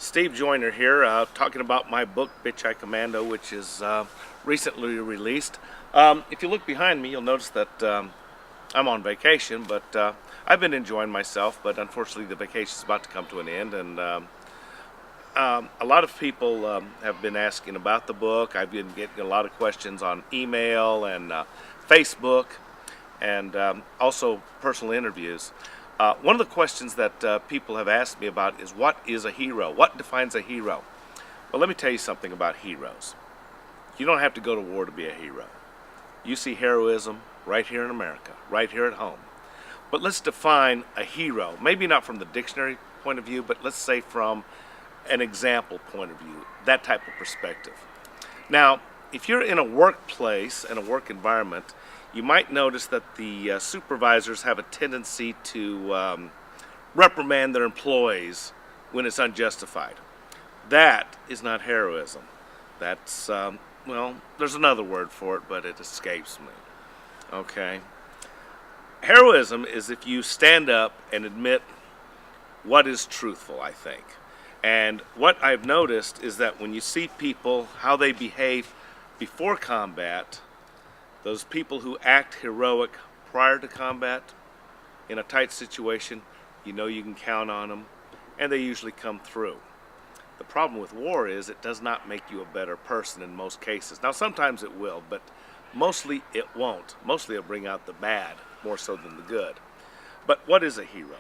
Steve Joyner here, talking about my book, Bitcheye Commando, which is recently released. If you look behind me, you'll notice that I'm on vacation, but I've been enjoying myself, but unfortunately the vacation is about to come to an end, and a lot of people have been asking about the book. I've been getting a lot of questions on email and Facebook, and also personal interviews. One of the questions that people have asked me about is, what is a hero? What defines a hero? Well, let me tell you something about heroes. You don't have to go to war to be a hero. You see heroism right here in America, right here at home. But let's define a hero, maybe not from the dictionary point of view, but let's say from an example point of view, that type of perspective. Now, if you're in a workplace and a work environment, you might notice that the supervisors have a tendency to reprimand their employees when it's unjustified. That is not heroism. That's, well, there's another word for it, but it escapes me. Okay? Heroism is if you stand up and admit what is truthful, I think. And what I've noticed is that when you see people, how they behave before combat, those people who act heroic prior to combat, in a tight situation, you know you can count on them, and they usually come through. The problem with war is it does not make you a better person in most cases. Now sometimes it will, but mostly it won't. Mostly it'll bring out the bad, more so than the good. But what is a hero?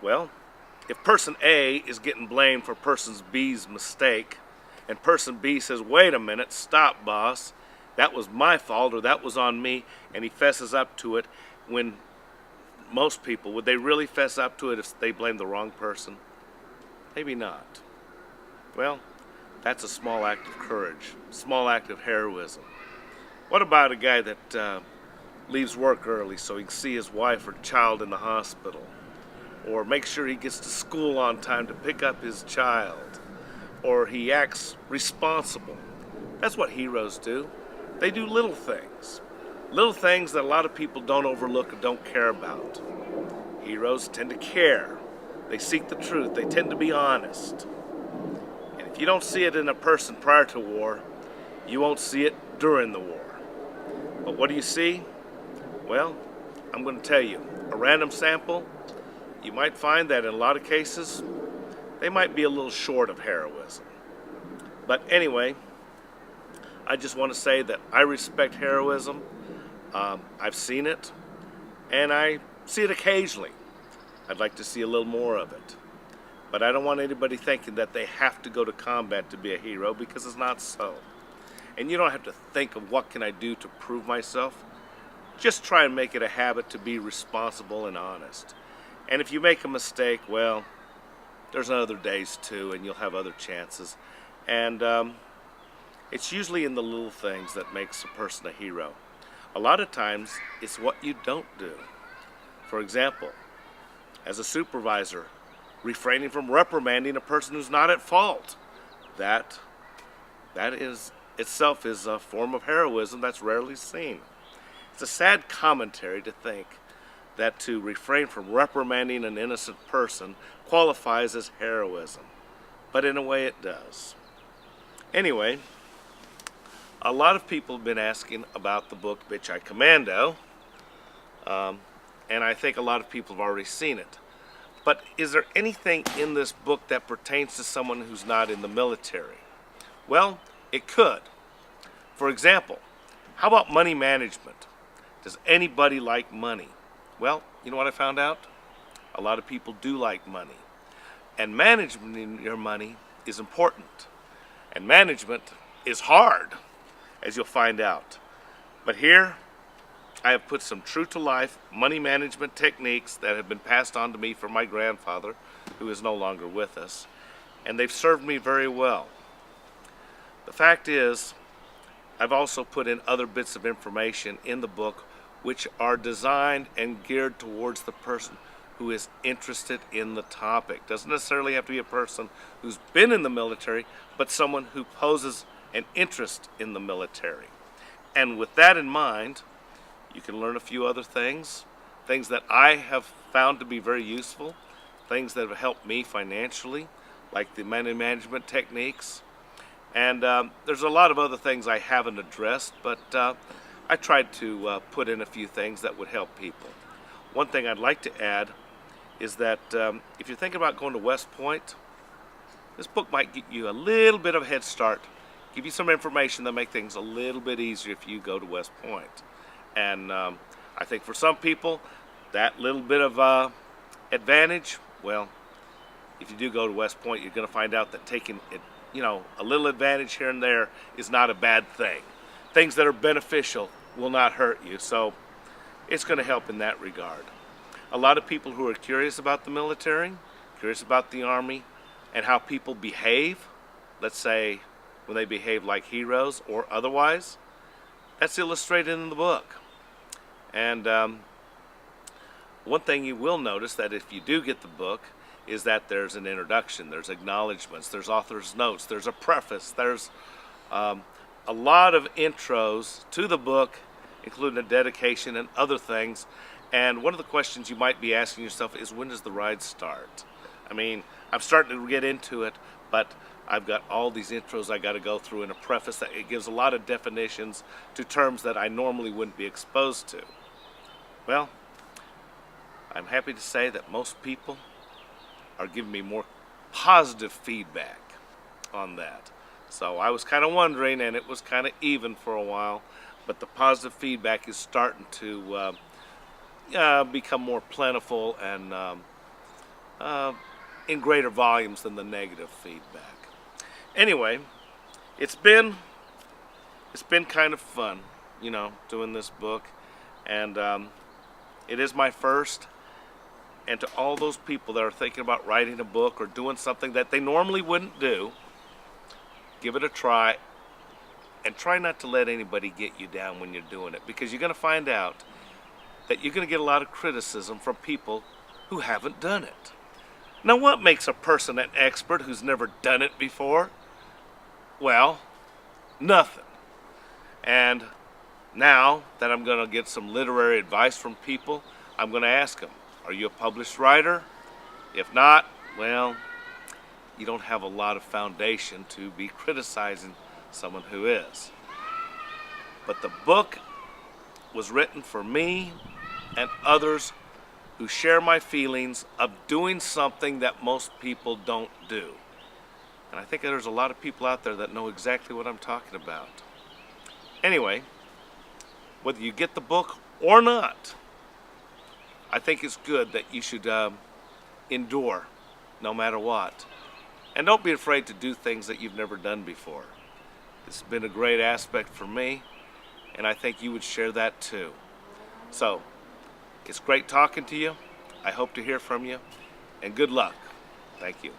Well, if person A is getting blamed for person B's mistake, and person B says, wait a minute, stop boss, that was my fault, or that was on me, and he fesses up to it, when most people, would they really fess up to it if they blame the wrong person? Maybe not. Well, that's a small act of courage, small act of heroism. What about a guy that leaves work early so he can see his wife or child in the hospital? Or make sure he gets to school on time to pick up his child? Or he acts responsible? That's what heroes do. They do little things that a lot of people don't overlook and don't care about. Heroes tend to care. They seek the truth. They tend to be honest. And if you don't see it in a person prior to war, you won't see it during the war. But what do you see? Well, I'm going to tell you, a random sample, you might find that in a lot of cases, they might be a little short of heroism. But anyway, I just want to say that I respect heroism. I've seen it, and I see it occasionally. I'd like to see a little more of it. But I don't want anybody thinking that they have to go to combat to be a hero, because it's not so. And you don't have to think of what can I do to prove myself. Just try and make it a habit to be responsible and honest. And if you make a mistake, well, there's other days too, and you'll have other chances. And it's usually in the little things that makes a person a hero. A lot of times, it's what you don't do. For example, as a supervisor, refraining from reprimanding a person who's not at fault. That is itself is a form of heroism that's rarely seen. It's a sad commentary to think that to refrain from reprimanding an innocent person qualifies as heroism. But in a way it does. Anyway, a lot of people have been asking about the book Bitcheye Commando, and I think a lot of people have already seen it. But is there anything in this book that pertains to someone who's not in the military? Well, it could. For example, how about money management? Does anybody like money? Well, you know what I found out? A lot of people do like money. And managing your money is important. And management is hard, as you'll find out. But here, I have put some true-to-life money management techniques that have been passed on to me from my grandfather, who is no longer with us, and they've served me very well. The fact is, I've also put in other bits of information in the book which are designed and geared towards the person who is interested in the topic. Doesn't necessarily have to be a person who's been in the military, but someone who poses an interest in the military. And with that in mind, you can learn a few other things that I have found to be very useful, things that have helped me financially, like the money management techniques. And there's a lot of other things I haven't addressed, but I tried to put in a few things that would help people. One thing I'd like to add is that if you're thinking about going to West Point, this book might get you a little bit of a head start, give you some information that make things a little bit easier if you go to West Point. And I think for some people, that little bit of advantage, well, if you do go to West Point, you're going to find out that taking it, a little advantage here and there is not a bad thing. Things that are beneficial will not hurt you, so it's going to help in that regard. A lot of people who are curious about the military, curious about the Army, and how people behave, let's say when they behave like heroes or otherwise, that's illustrated in the book. And one thing you will notice that if you do get the book is that there's an introduction, there's acknowledgments, there's author's notes, there's a preface, there's a lot of intros to the book, including a dedication and other things. And one of the questions you might be asking yourself is, when does the ride start? I mean, I'm starting to get into it, but I've got all these intros I got to go through in a preface that it gives a lot of definitions to terms that I normally wouldn't be exposed to. Well, I'm happy to say that most people are giving me more positive feedback on that. So I was kind of wondering, and it was kind of even for a while, but the positive feedback is starting to become more plentiful and in greater volumes than the negative feedback. Anyway, it's been kind of fun, doing this book, and it is my first. And to all those people that are thinking about writing a book or doing something that they normally wouldn't do, give it a try, and try not to let anybody get you down when you're doing it, because you're going to find out that you're going to get a lot of criticism from people who haven't done it. Now, what makes a person an expert who's never done it before? Well, nothing. And now that I'm going to get some literary advice from people, I'm going to ask them, are you a published writer? If not, well, you don't have a lot of foundation to be criticizing someone who is. But the book was written for me and others who share my feelings of doing something that most people don't do. And I think there's a lot of people out there that know exactly what I'm talking about. Anyway, whether you get the book or not, I think it's good that you should endure no matter what. And don't be afraid to do things that you've never done before. It's been a great aspect for me, and I think you would share that too. So, it's great talking to you. I hope to hear from you, and good luck. Thank you.